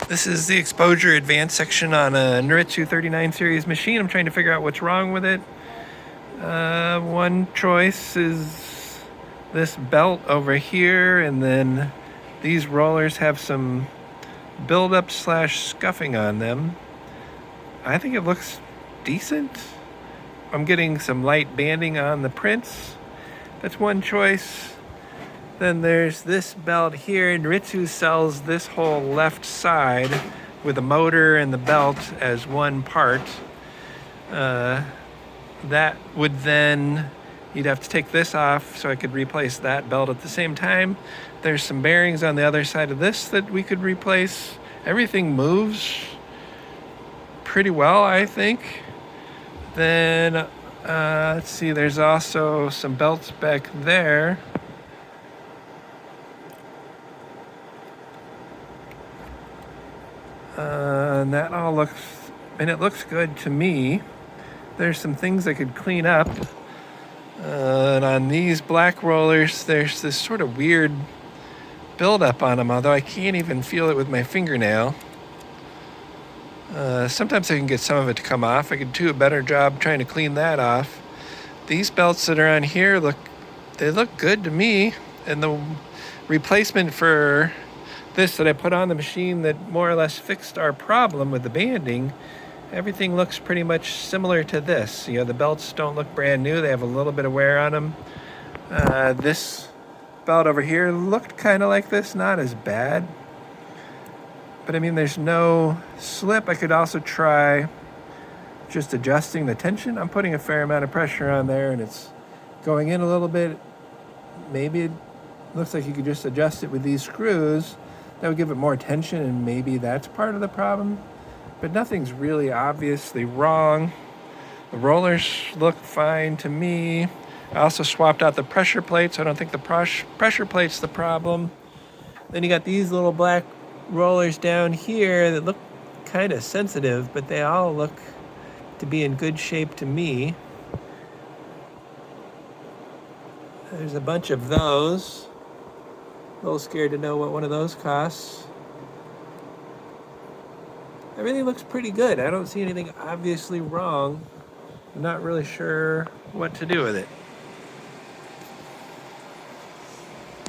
This is the exposure advanced section on a Noritsu 39 series machine. I'm trying to figure out what's wrong with it. One choice is this belt over here, and then these rollers have some buildup / scuffing on them. I think it looks decent. I'm getting some light banding on the prints. That's one choice. Then there's this belt here. Noritsu sells this whole left side with the motor and the belt as one part. That would then, you'd have to take this off so I could replace that belt at the same time. There's some bearings on the other side of this that we could replace. Everything moves pretty well, I think. Then, let's see, there's also some belts back there. And that all looks, and it looks good to me. There's some things I could clean up. And on these black rollers, there's this sort of weird buildup on them, although I can't even feel it with my fingernail. Sometimes I can get some of it to come off. I could do a better job trying to clean that off. These belts that are on here look good to me. And the replacement for this that I put on the machine that more or less fixed our problem with the banding, everything looks pretty much similar to this. You know, the belts don't look brand new. They have a little bit of wear on them. This belt over here looked kind of like this, not as bad. But I mean, there's no slip. I could also try just adjusting the tension. I'm putting a fair amount of pressure on there and it's going in a little bit. Maybe it looks like you could just adjust it with these screws. That would give it more tension, and maybe that's part of the problem. But nothing's really obviously wrong. The rollers look fine to me. I also swapped out the pressure plates. I don't think the pressure plate's the problem. Then you got these little black rollers down here that look kind of sensitive, but they all look to be in good shape to me. There's a bunch of those. A little scared to know what one of those costs. Everything looks pretty good. I don't see anything obviously wrong. I'm not really sure what to do with it.